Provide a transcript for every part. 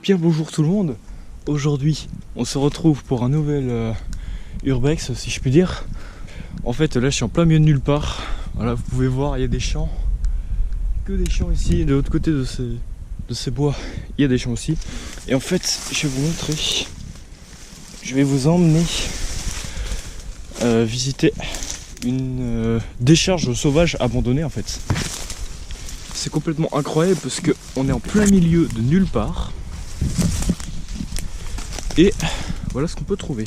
Bien bonjour tout le monde. Aujourd'hui on se retrouve pour un nouvel urbex, si je puis dire. En fait là je suis en plein milieu de nulle part. Voilà, vous pouvez voir, il y a des champs, que des champs ici. Et de l'autre côté de ces bois il y a des champs aussi. Et en fait je vais vous montrer, je vais vous emmener visiter une décharge sauvage abandonnée en fait. C'est complètement incroyable parce qu'on est en plein milieu de nulle part. Et voilà ce qu'on peut trouver.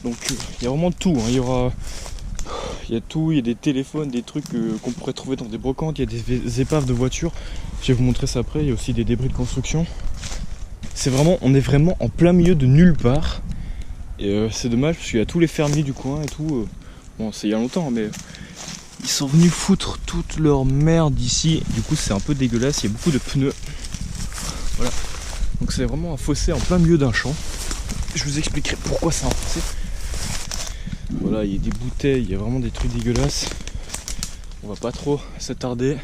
Donc il y a vraiment tout, hein. Il y a tout, il y a des téléphones, des trucs qu'on pourrait trouver dans des brocantes, il y a des épaves de voitures. Je vais vous montrer ça après, il y a aussi des débris de construction. On est vraiment en plein milieu de nulle part. Et c'est dommage parce qu'il y a tous les fermiers du coin et tout. Bon, c'est il y a longtemps, mais ils sont venus foutre toute leur merde ici. Du coup c'est un peu dégueulasse, il y a beaucoup de pneus. Voilà. Donc c'est vraiment un fossé en plein milieu d'un champ. Je vous expliquerai pourquoi c'est un fossé. Voilà, il y a des bouteilles, il y a vraiment des trucs dégueulasses. On va pas trop s'attarder.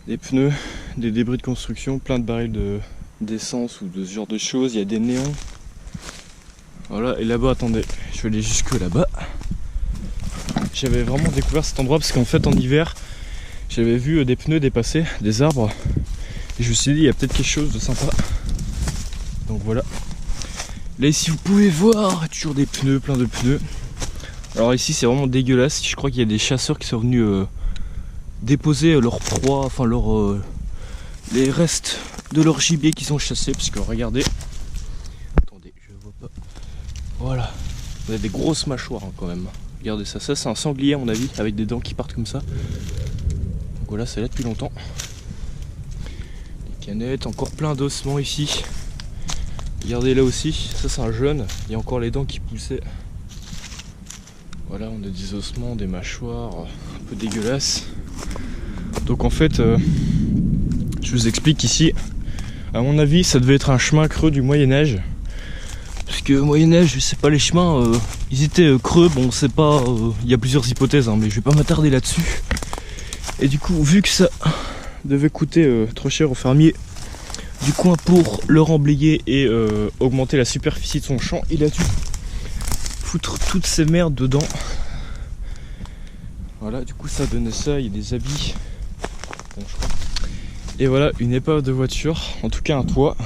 Des pneus, des débris de construction, plein de barils d'essence ou de ce genre de choses. Il y a des néons. Voilà, et là-bas, attendez, je vais aller jusque là-bas. J'avais vraiment découvert cet endroit parce qu'en fait en hiver, j'avais vu des pneus dépasser, des arbres. Et je me suis dit, il y a peut-être quelque chose de sympa. Donc voilà. Là ici vous pouvez voir, toujours des pneus, plein de pneus. Alors ici c'est vraiment dégueulasse. Je crois qu'il y a des chasseurs qui sont venus déposer leur proie, enfin les restes de leur gibier qu'ils ont chassé. Parce que regardez. Attendez, je vois pas. Voilà. Vous avez des grosses mâchoires hein, quand même. Regardez ça, ça c'est un sanglier à mon avis, avec des dents qui partent comme ça. Donc voilà, c'est là depuis longtemps. Des canettes, encore plein d'ossements ici. Regardez là aussi, ça c'est un jeune, il y a encore les dents qui poussaient. Voilà, on a des ossements, des mâchoires, un peu dégueulasses. Donc en fait, je vous explique ici, à mon avis ça devait être un chemin creux du Moyen-Âge. Parce que au Moyen-Âge, je sais pas, les chemins, ils étaient creux, bon c'est pas, il y a plusieurs hypothèses, hein, mais je vais pas m'attarder là-dessus. Et du coup, vu que ça devait coûter trop cher aux fermiers du coin pour le remblayer et augmenter la superficie de son champ, il a dû foutre toutes ces merdes dedans. Voilà, du coup ça donnait ça, il y a des habits. Bon, je crois. Et voilà, une épave de voiture, en tout cas un toit.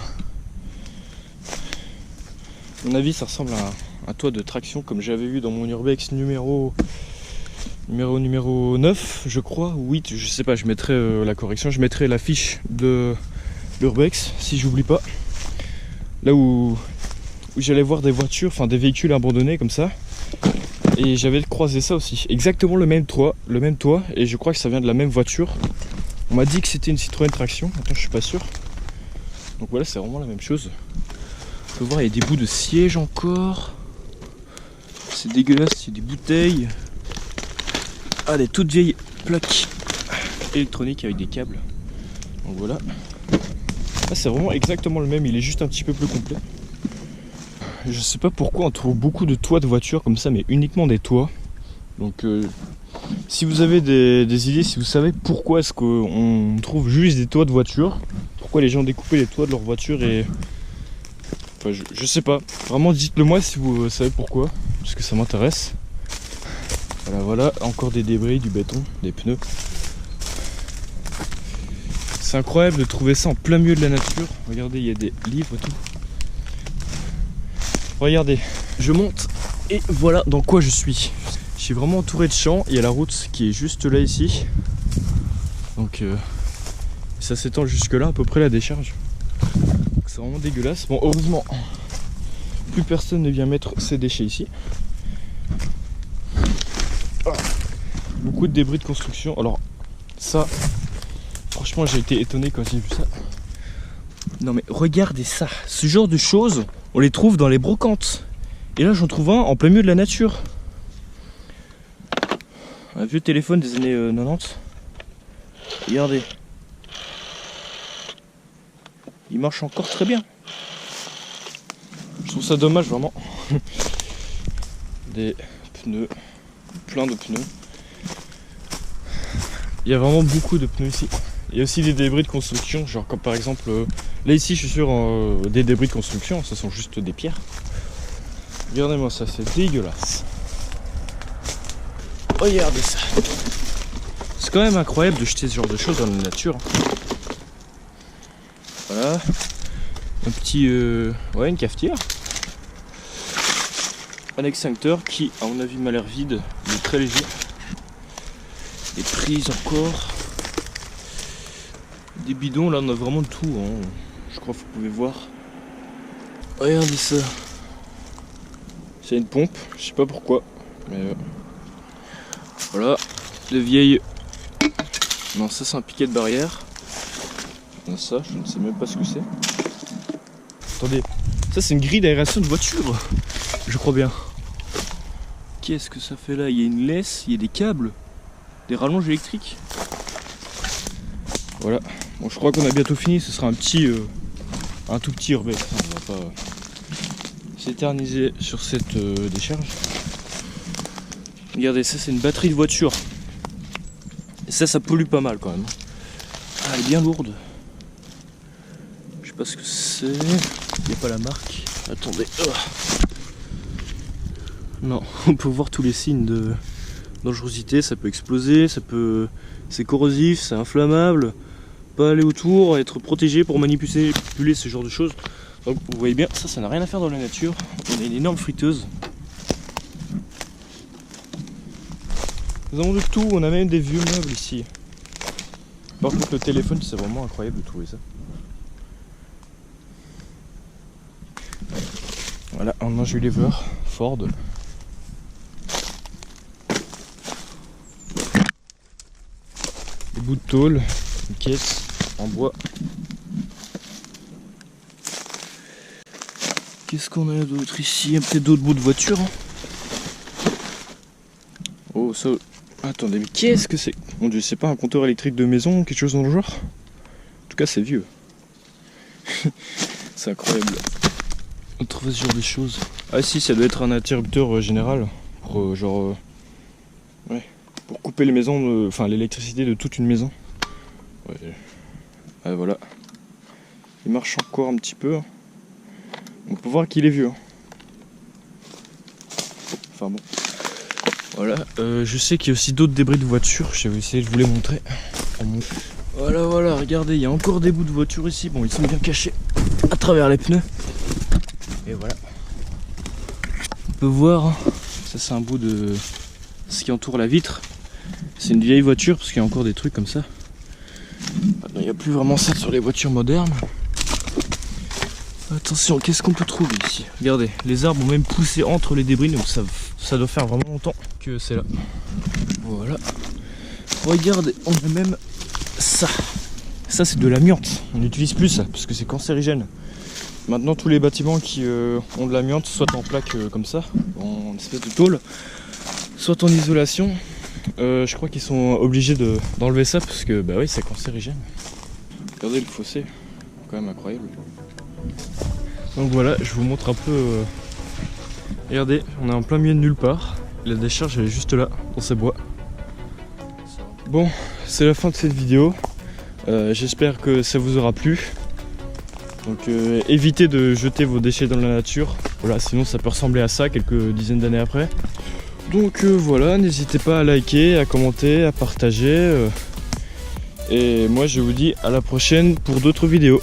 À mon avis ça ressemble à un toit de traction comme j'avais vu dans mon urbex numéro 9 je crois, ou 8, je sais pas, je mettrai la correction, je mettrai la fiche de l'urbex si j'oublie pas, là où j'allais voir des voitures, enfin des véhicules abandonnés comme ça, et j'avais croisé ça aussi, exactement le même toit, et je crois que ça vient de la même voiture. On m'a dit que c'était une Citroën traction, attends je suis pas sûr. Donc voilà, c'est vraiment la même chose. On peut voir, il y a des bouts de siège encore, c'est dégueulasse, il y a des bouteilles, des toutes vieilles plaques électroniques avec des câbles. Donc voilà. Ah, c'est vraiment exactement le même, il est juste un petit peu plus complet. Je sais pas pourquoi on trouve beaucoup de toits de voitures comme ça, mais uniquement des toits. Donc si vous avez des idées, si vous savez pourquoi est-ce qu'on trouve juste des toits de voitures, pourquoi les gens découpaient les toits de leur voiture et... Enfin je sais pas, vraiment dites-le moi si vous savez pourquoi, parce que ça m'intéresse. Voilà, encore des débris, du béton, des pneus. C'est incroyable de trouver ça en plein milieu de la nature. Regardez, il y a des livres et tout. Regardez, je monte et voilà dans quoi je suis. Je suis vraiment entouré de champs. Il y a la route qui est juste là ici. Donc ça s'étend jusque là à peu près la décharge. C'est vraiment dégueulasse. Bon, heureusement, plus personne ne vient mettre ses déchets ici. Beaucoup de débris de construction. Alors ça, franchement j'ai été étonné quand j'ai vu ça. Non mais regardez ça, ce genre de choses on les trouve dans les brocantes. Et là j'en trouve un en plein milieu de la nature. Un vieux téléphone des années 90. Regardez. Il marche encore très bien. Je trouve ça dommage vraiment. Des pneus, plein de pneus. Il y a vraiment beaucoup de pneus ici. Il y a aussi des débris de construction, genre comme par exemple, là ici je suis sur des débris de construction, ce sont juste des pierres. Regardez-moi ça, c'est dégueulasse. Regardez ça. C'est quand même incroyable de jeter ce genre de choses dans la nature. Voilà. Un petit... ouais, une cafetière. Un extincteur qui, à mon avis, m'a l'air vide, mais très léger. Des prises encore. Des bidons, là on a vraiment tout. Hein. Je crois que vous pouvez voir. Regardez ça. C'est une pompe, je sais pas pourquoi. Mais voilà. De vieilles... Non, ça c'est un piquet de barrière. Non, ça, je ne sais même pas ce que c'est. Attendez, ça c'est une grille d'aération de voiture. Je crois bien. Qu'est-ce que ça fait là? Il y a une laisse, il y a des câbles, des rallonges électriques. Voilà. Bon, je crois qu'on a bientôt fini. Ce sera un petit, un tout petit urbex. On va pas s'éterniser sur cette décharge. Regardez, ça c'est une batterie de voiture. Et ça pollue pas mal quand même. Ah, elle est bien lourde. Je sais pas ce que c'est. Il n'y a pas la marque. Attendez. Oh. Non, on peut voir tous les signes de dangerosité. Ça peut exploser, c'est corrosif, c'est inflammable. Pas aller autour, être protégé pour manipuler ce genre de choses. Donc vous voyez bien, ça n'a rien à faire dans la nature. On a une énorme friteuse. Nous avons de tout, on a même des vieux meubles ici. Par contre le téléphone, c'est vraiment incroyable de trouver ça. Voilà, on a un Jules Lever, Ford. Des bouts de tôle, une caisse en bois. Qu'est-ce qu'on a d'autre ici? Il y a peut-être d'autres bouts de voiture. Hein. Oh ça... Attendez, mais qu'est-ce que c'est? Mon dieu, c'est pas un compteur électrique de maison ou quelque chose dans le genre? En tout cas, c'est vieux. C'est incroyable. On trouve ce genre de choses. Ah si, ça doit être un interrupteur général. Pour genre... ouais. Pour couper les maisons, enfin l'électricité de toute une maison. Ouais. Ah, voilà. Il marche encore un petit peu. On peut voir qu'il est vieux. Enfin bon. Voilà. Je sais qu'il y a aussi d'autres débris de voitures. Je vais essayer de vous les montrer. Voilà, voilà. Regardez, il y a encore des bouts de voiture ici. Bon, ils sont bien cachés à travers les pneus. Et voilà. On peut voir. Hein. Ça, c'est un bout de ce qui entoure la vitre. C'est une vieille voiture parce qu'il y a encore des trucs comme ça. Il n'y a plus vraiment ça sur les voitures modernes. Attention, qu'est-ce qu'on peut trouver ici? Regardez, les arbres ont même poussé entre les débris, donc ça doit faire vraiment longtemps que c'est là. Voilà. Regardez, on a même ça. Ça c'est de l'amiante. On n'utilise plus ça parce que c'est cancérigène. Maintenant tous les bâtiments qui ont de l'amiante, soit en plaque comme ça, en espèce de tôle, soit en isolation. Je crois qu'ils sont obligés d'enlever ça parce que bah oui, c'est cancérigène. Regardez le fossé, quand même incroyable. Donc voilà, je vous montre un peu. Regardez, on est en plein milieu de nulle part. La décharge elle est juste là, dans ces bois. Bon, c'est la fin de cette vidéo. J'espère que ça vous aura plu. Donc évitez de jeter vos déchets dans la nature. Voilà, sinon ça peut ressembler à ça quelques dizaines d'années après. Donc voilà, n'hésitez pas à liker, à commenter, à partager. Et moi je vous dis à la prochaine pour d'autres vidéos.